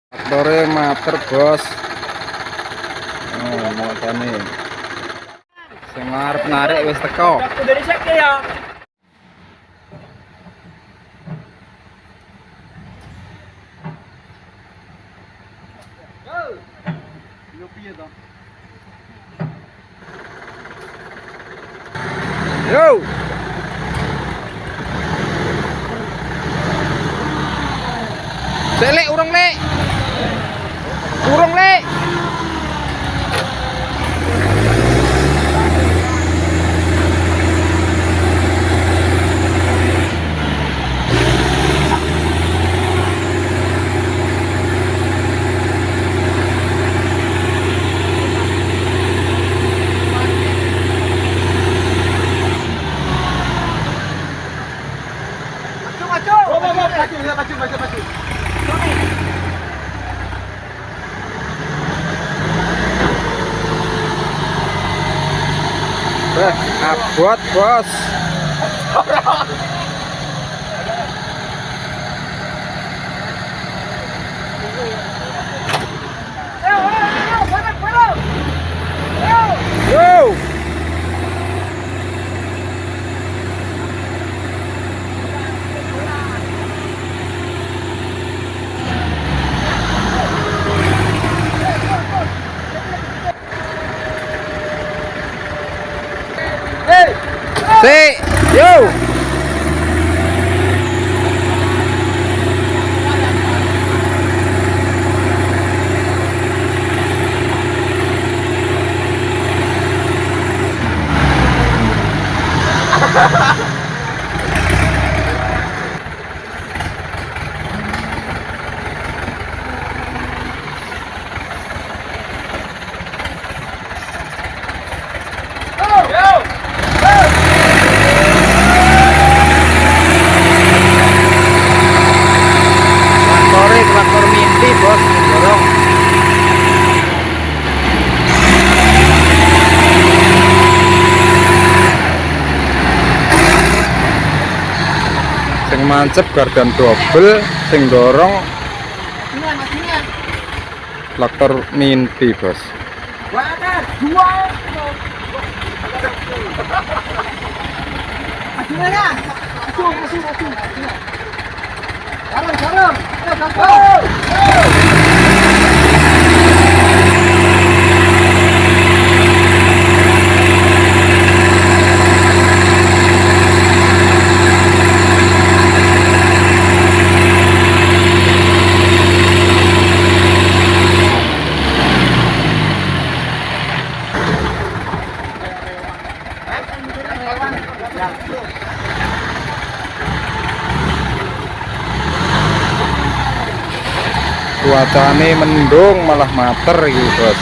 Traktore mater, Bos. Oh, motone. Sing arep narik wis teko. Yo. Selek urung, Lek. Urung, Lek. Maju. Abot, Bos. Yo. Si, yo. Traktor mimpi, Bos, dorong. Sing mancep gardan double, sing dorong traktor mimpi, Bos. Cuacane mendung malah mater iki, Bos.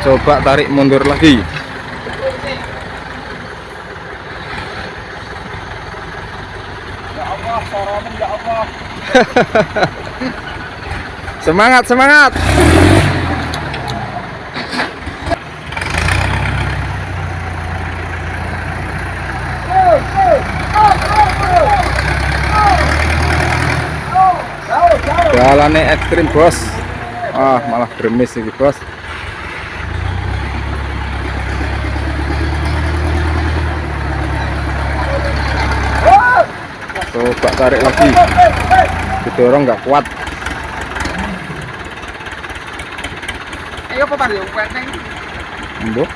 Coba tarik mundur lagi. Ya Allah, soromen ya Allah. Semangat, semangat. Jalannya ekstrim, Bos. Ah, malah gremis ini, Bos. Coba tarik lagi, didorong nggak kuat. Ayo apa Mario? Kuenteng. Mbok.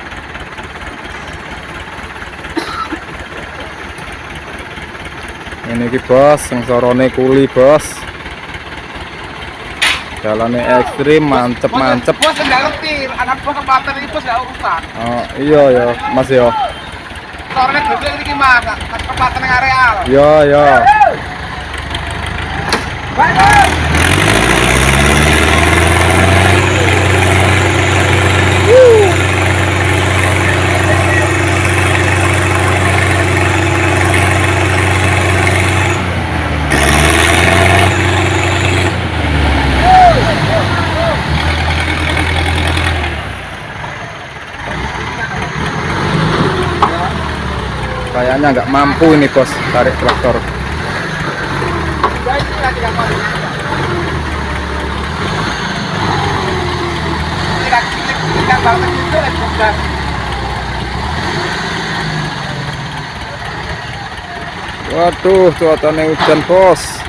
Ini ki, Bos, yang sorone kuli, Bos. Jalannya ekstrim, mantep. Bos nggak ngerti, anak bos kepatan ini bos nggak urusan. Oh iya ya Mas yo. Soalnya gede ini gimana? Kepatan yang areal. Yo. Kayaknya nggak mampu ini bos tarik traktor. Waduh, cuacanya hujan bos.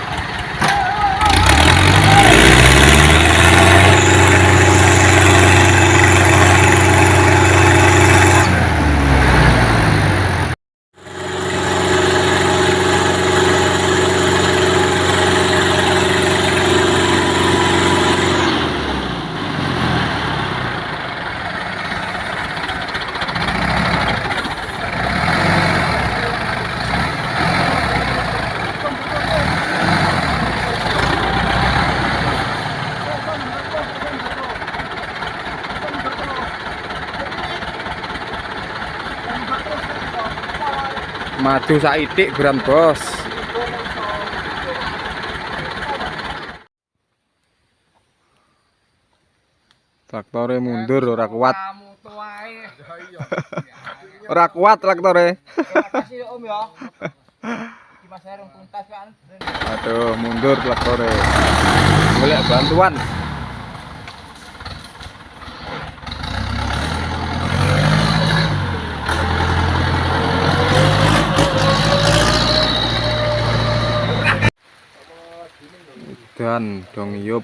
Maju saidik beran bos. Traktornya mundur ora kuat. Ora kuat traktornya. Makasih Om ya. Mas Herung tuntas kan. Aduh, mundur traktornya. Boleh bantuan. Dan dong yup.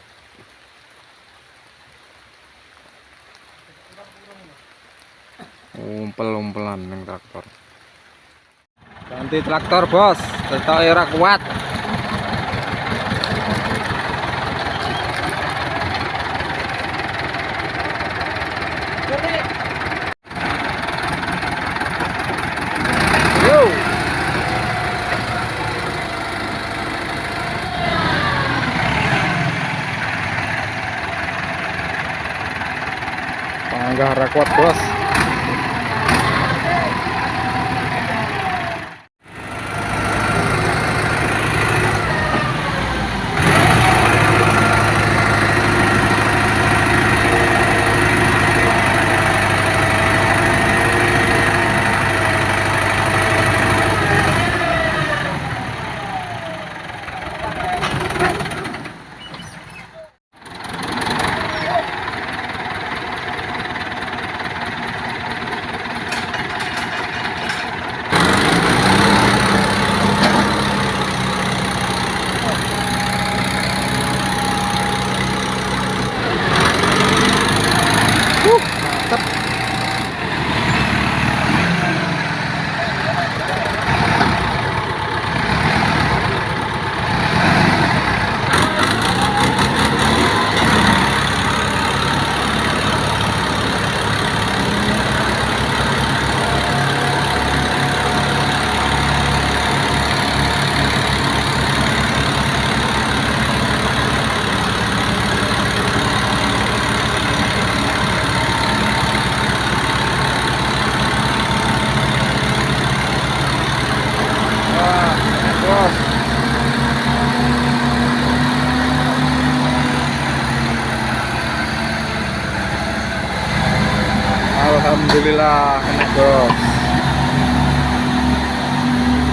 Umpel-umpelan yang traktor. Ganti traktor bos, tetap era kuat. Yo. Panggah era kuat bos. Alhamdulillah enak bos.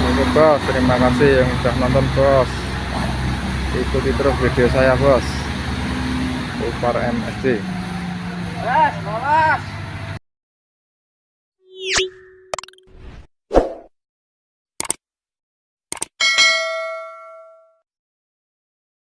Oke bos, terima kasih yang sudah nonton bos. Ikuti terus video saya bos. Upar MSC.